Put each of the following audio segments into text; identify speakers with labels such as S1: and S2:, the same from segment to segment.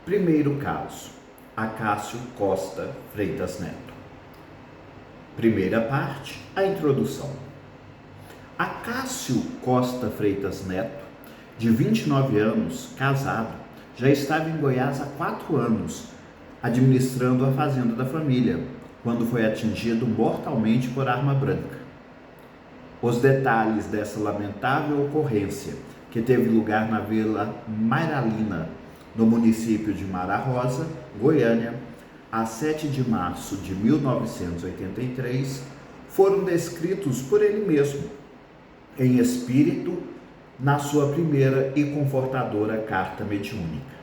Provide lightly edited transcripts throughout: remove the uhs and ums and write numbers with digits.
S1: Primeiro caso, Acácio Costa Freitas Neto. Primeira parte, a introdução. Acácio Costa Freitas Neto, de 29 anos, casado, já estava em Goiás há 4 anos, administrando a fazenda da família, quando foi atingido mortalmente por arma branca. Os detalhes dessa lamentável ocorrência, que teve lugar na Vila Mairalina, no município de Mara Rosa, Goiânia, a 7 de março de 1983, foram descritos por ele mesmo, em espírito, na sua primeira e confortadora carta mediúnica.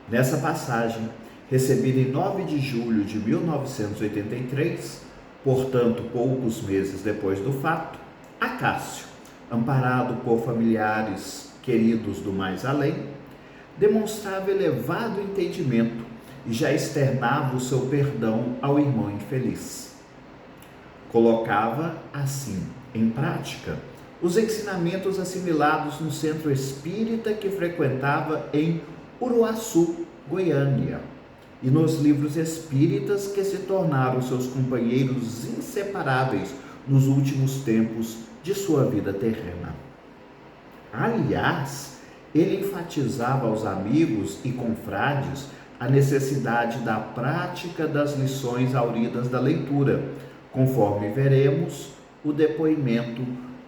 S1: Nessa passagem, recebida em 9 de julho de 1983, portanto poucos meses depois do fato, Acácio, amparado por familiares queridos do mais além, demonstrava elevado entendimento e já externava o seu perdão ao irmão infeliz. Colocava, assim, em prática, os ensinamentos assimilados no centro espírita que frequentava em Uruaçu, Goiânia, e nos livros espíritas que se tornaram seus companheiros inseparáveis nos últimos tempos de sua vida terrena. Aliás, ele enfatizava aos amigos e confrades a necessidade da prática das lições hauridas da leitura, conforme veremos o depoimento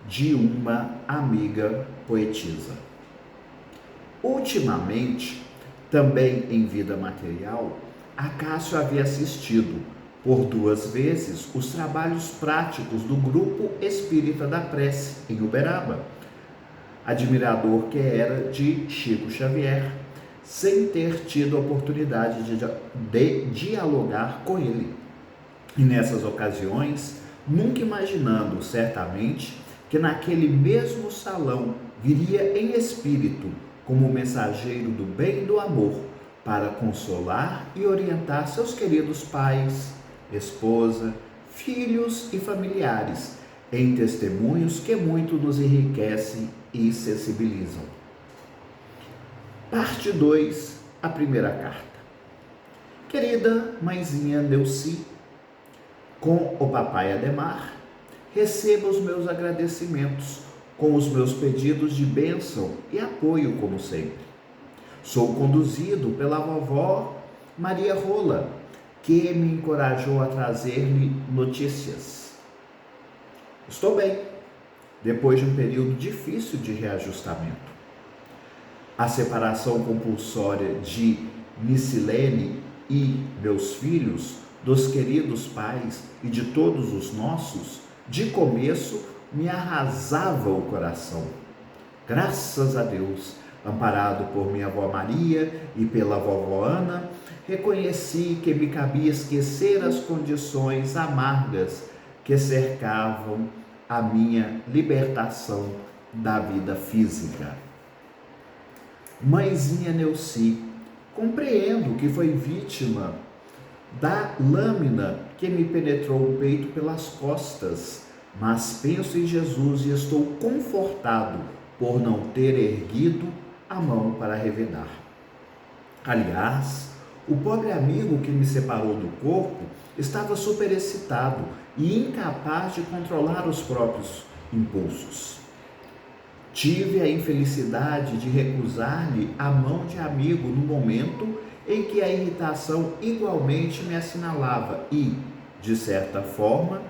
S1: de uma amiga poetisa. Ultimamente, também em vida material, Acácio havia assistido, por 2 vezes, os trabalhos práticos do Grupo Espírita da Prece, em Uberaba, admirador que era de Chico Xavier, sem ter tido a oportunidade de dialogar com ele. E nessas ocasiões, nunca imaginando, certamente, que naquele mesmo salão viria em espírito, como mensageiro do bem e do amor, para consolar e orientar seus queridos pais, esposa, filhos e familiares, em testemunhos que muito nos enriquecem e sensibilizam. Parte 2, a primeira carta. Querida mãezinha Neuci, com o papai Ademar, receba os meus agradecimentos, com os meus pedidos de bênção e apoio, como sempre. Sou conduzido pela vovó Maria Rola, que me encorajou a trazer-lhe notícias. Estou bem, depois de um período difícil de reajustamento. A separação compulsória de Missilene e meus filhos, dos queridos pais e de todos os nossos, de começo me arrasava o coração. Graças a Deus, amparado por minha avó Maria e pela vovó Ana, reconheci que me cabia esquecer as condições amargas que cercavam a minha libertação da vida física. Mãezinha Neuci, compreendo que foi vítima da lâmina que me penetrou o peito pelas costas, mas penso em Jesus e estou confortado por não ter erguido a mão para revidar. Aliás, o pobre amigo que me separou do corpo estava superexcitado e incapaz de controlar os próprios impulsos. Tive a infelicidade de recusar-lhe a mão de amigo no momento em que a irritação igualmente me assinalava e, de certa forma,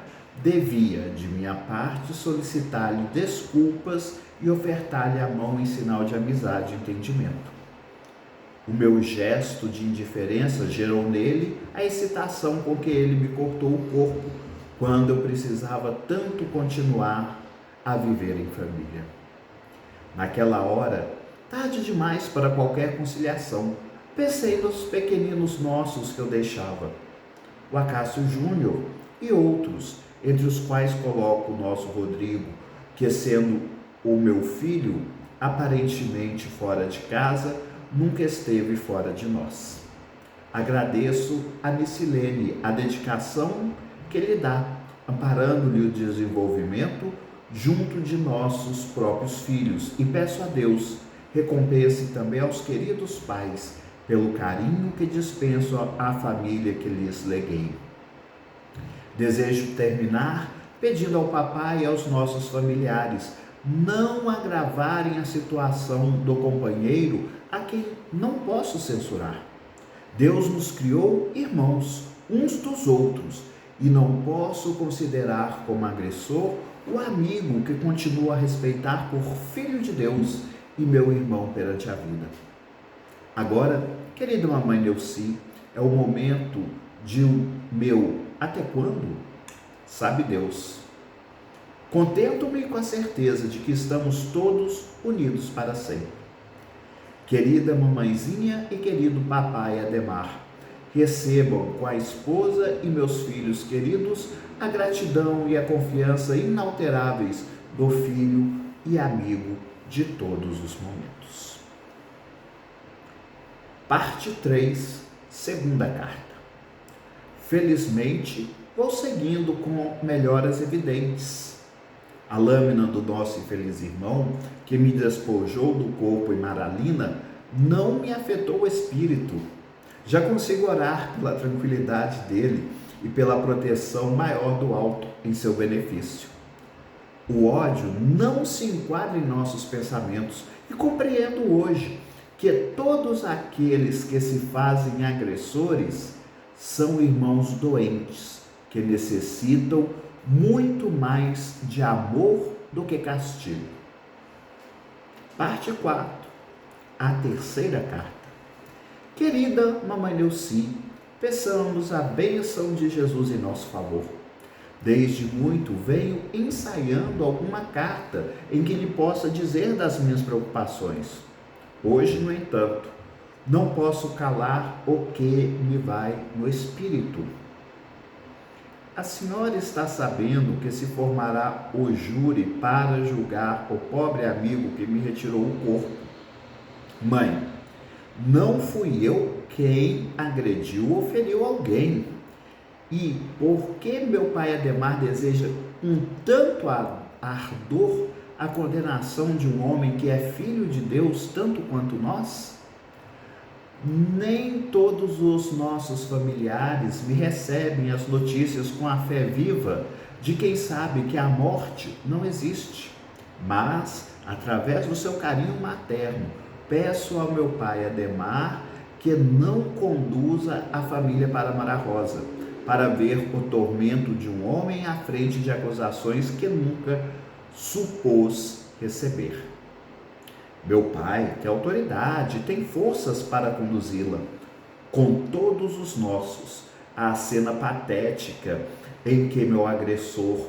S1: devia, de minha parte, solicitar-lhe desculpas e ofertar-lhe a mão em sinal de amizade e entendimento. O meu gesto de indiferença gerou nele a excitação com que ele me cortou o corpo, quando eu precisava tanto continuar a viver em família. Naquela hora, tarde demais para qualquer conciliação, pensei nos pequeninos nossos que eu deixava, o Acácio Júnior e outros, entre os quais coloco o nosso Rodrigo, que sendo o meu filho, aparentemente fora de casa, nunca esteve fora de nós. Agradeço a Missilene a dedicação que lhe dá, amparando-lhe o desenvolvimento junto de nossos próprios filhos, e peço a Deus recompense também aos queridos pais pelo carinho que dispenso à família que lhes leguei. Desejo terminar pedindo ao papai e aos nossos familiares não agravarem a situação do companheiro a quem não posso censurar. Deus nos criou irmãos uns dos outros e não posso considerar como agressor o amigo que continuo a respeitar por filho de Deus e meu irmão perante a vida. Agora, querida mamãe Neuci, é o momento de meu até quando? Sabe Deus. Contento-me com a certeza de que estamos todos unidos para sempre. Querida mamãezinha e querido papai Ademar, recebam com a esposa e meus filhos queridos a gratidão e a confiança inalteráveis do filho e amigo de todos os momentos. Parte 3, segunda carta. Felizmente, vou seguindo com melhoras evidentes. A lâmina do nosso infeliz irmão, que me despojou do corpo em Maralina, não me afetou o espírito. Já consigo orar pela tranquilidade dele e pela proteção maior do alto em seu benefício. O ódio não se enquadra em nossos pensamentos e compreendo hoje que todos aqueles que se fazem agressores são irmãos doentes que necessitam muito mais de amor do que castigo. Parte 4, a terceira carta. Querida mamãe Neuci, peçamos a bênção de Jesus em nosso favor. Desde muito venho ensaiando alguma carta em que lhe possa dizer das minhas preocupações. Hoje, no entanto, não posso calar o que me vai no espírito. A senhora está sabendo que se formará o júri para julgar o pobre amigo que me retirou o corpo. Mãe, não fui eu quem agrediu ou feriu alguém. E por que meu pai Ademar deseja um tanto ardor a condenação de um homem que é filho de Deus tanto quanto nós? Nem todos os nossos familiares me recebem as notícias com a fé viva de quem sabe que a morte não existe. Mas, através do seu carinho materno, peço ao meu pai Ademar que não conduza a família para Mara Rosa, para ver o tormento de um homem à frente de acusações que nunca supôs receber. Meu pai tem autoridade, tem forças para conduzi-la, com todos os nossos, à cena patética em que meu agressor,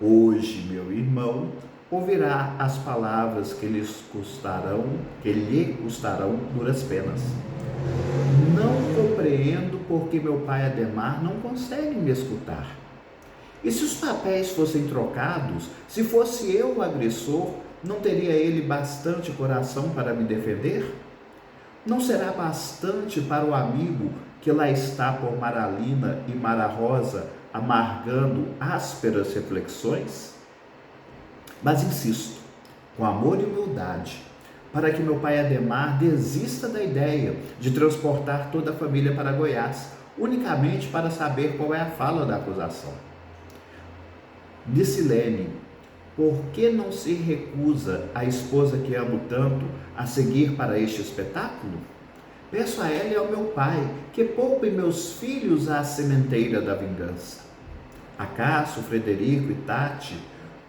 S1: hoje meu irmão, ouvirá as palavras que lhe custarão duras penas. Não compreendo por que meu pai Ademar não consegue me escutar. E se os papéis fossem trocados, se fosse eu o agressor, não teria ele bastante coração para me defender? Não será bastante para o amigo que lá está por Maralina e Mara Rosa, amargando ásperas reflexões? Mas insisto, com amor e humildade, para que meu pai Ademar desista da ideia de transportar toda a família para Goiás, unicamente para saber qual é a fala da acusação. Nicilene, por que não se recusa a esposa que amo tanto a seguir para este espetáculo? Peço a ela e ao meu pai que poupem meus filhos à sementeira da vingança. Acaso Frederico e Tati,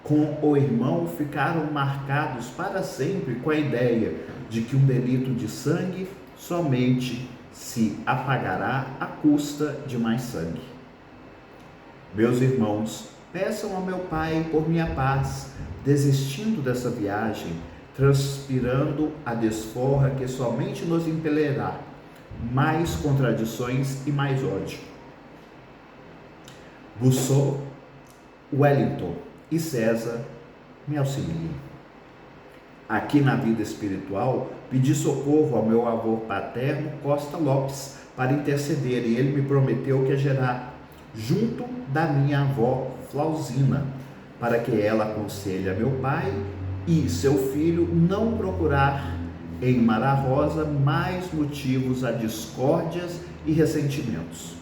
S1: com o irmão, ficaram marcados para sempre com a ideia de que um delito de sangue somente se apagará à custa de mais sangue. Meus irmãos, peçam ao meu pai por minha paz, desistindo dessa viagem, transpirando a desforra que somente nos impelirá mais contradições e mais ódio. Busseau, Wellington e César me auxiliem. Aqui na vida espiritual, pedi socorro ao meu avô paterno Costa Lopes para interceder e ele me prometeu que agirá junto da minha avó Flausina, para que ela aconselhe a meu pai e seu filho não procurar em Mara Rosa mais motivos a discórdias e ressentimentos.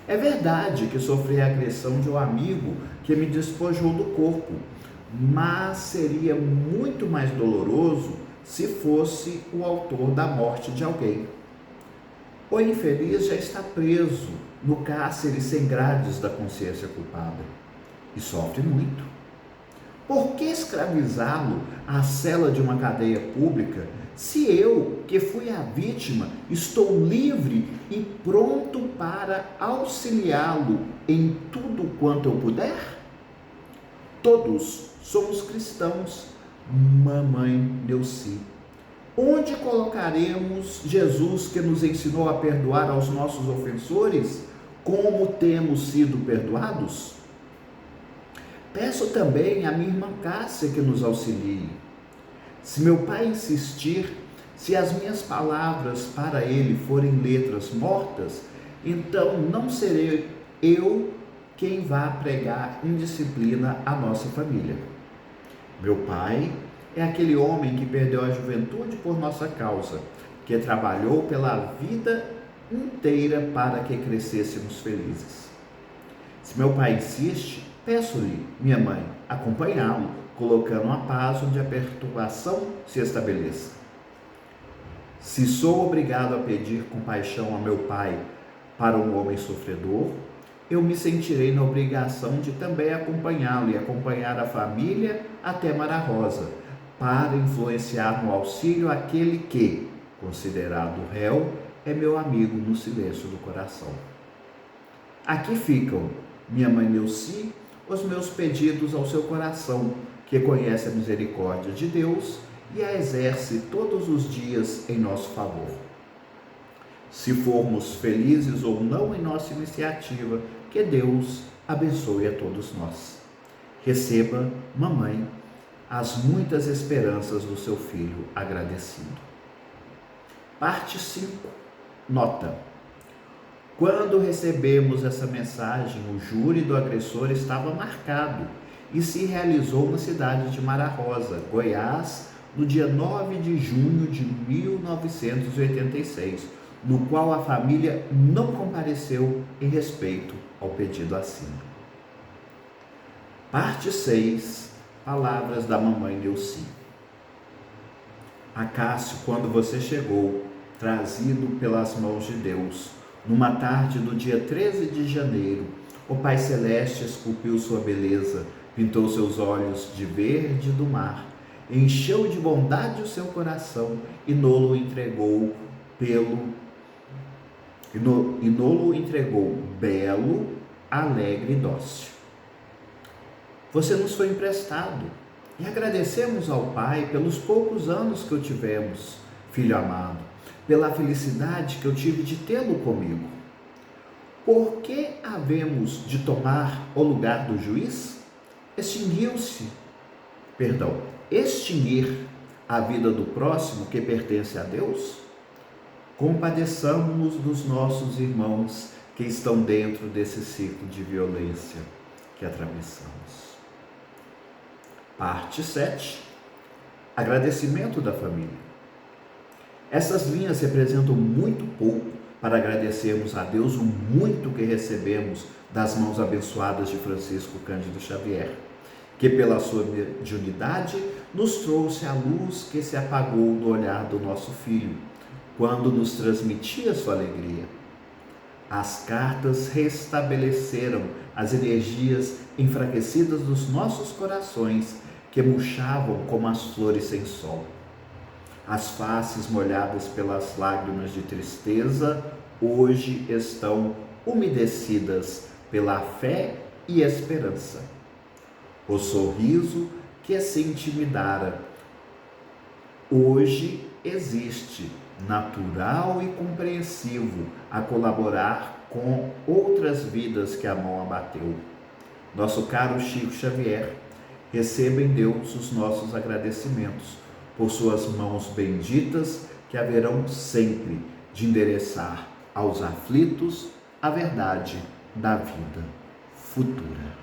S1: É verdade que sofri a agressão de um amigo que me despojou do corpo, mas seria muito mais doloroso se fosse o autor da morte de alguém. O infeliz já está preso no cárcere sem grades da consciência culpada e sofre muito. Por que escravizá-lo à cela de uma cadeia pública, se eu, que fui a vítima, estou livre e pronto para auxiliá-lo em tudo quanto eu puder? Todos somos cristãos, mamãe Neuci. Onde colocaremos Jesus, que nos ensinou a perdoar aos nossos ofensores, como temos sido perdoados? Peço também à minha irmã Cássia que nos auxilie. Se meu pai insistir, se as minhas palavras para ele forem letras mortas, então não serei eu quem vá pregar indisciplina à nossa família. Meu pai é aquele homem que perdeu a juventude por nossa causa, que trabalhou pela vida inteira para que crescêssemos felizes. Se meu pai insiste, peço-lhe, minha mãe, acompanhá-lo, colocando a paz onde a perturbação se estabeleça. Se sou obrigado a pedir compaixão a meu pai para um homem sofredor, eu me sentirei na obrigação de também acompanhá-lo e acompanhar a família até Mara Rosa, para influenciar no auxílio aquele que, considerado réu, é meu amigo no silêncio do coração. Aqui ficam, minha mãe Neuci, os meus pedidos ao seu coração, que conhece a misericórdia de Deus e a exerce todos os dias em nosso favor. Se formos felizes ou não em nossa iniciativa, que Deus abençoe a todos nós. Receba, mamãe, as muitas esperanças do seu filho agradecido. Parte 5. Nota. Quando recebemos essa mensagem, o júri do agressor estava marcado e se realizou na cidade de Mara Rosa, Goiás, no dia 9 de junho de 1986, no qual a família não compareceu em respeito ao pedido acima. Parte 6. Palavras da mamãe Neuci. Acácio, quando você chegou, trazido pelas mãos de Deus, numa tarde do dia 13 de janeiro, o Pai Celeste esculpiu sua beleza, pintou seus olhos de verde do mar, encheu de bondade o seu coração e nolo entregou belo, alegre e dócil. Você nos foi emprestado e agradecemos ao Pai pelos poucos anos que o tivemos, filho amado, pela felicidade que eu tive de tê-lo comigo. Por que havemos de tomar o lugar do juiz? Extinguir a vida do próximo que pertence a Deus? Compadeçamos-nos dos nossos irmãos que estão dentro desse ciclo de violência que atravessamos. Parte 7. Agradecimento da família. Essas linhas representam muito pouco para agradecermos a Deus o muito que recebemos das mãos abençoadas de Francisco Cândido Xavier, que pela sua mediunidade nos trouxe a luz que se apagou no olhar do nosso filho, quando nos transmitia sua alegria. As cartas restabeleceram as energias enfraquecidas dos nossos corações, que murchavam como as flores sem sol. As faces molhadas pelas lágrimas de tristeza hoje estão umedecidas pela fé e esperança. O sorriso que se intimidara hoje existe, natural e compreensivo, a colaborar com outras vidas que a mão abateu. Nosso caro Chico Xavier, receba em Deus os nossos agradecimentos por suas mãos benditas, que haverão sempre de endereçar aos aflitos a verdade da vida futura.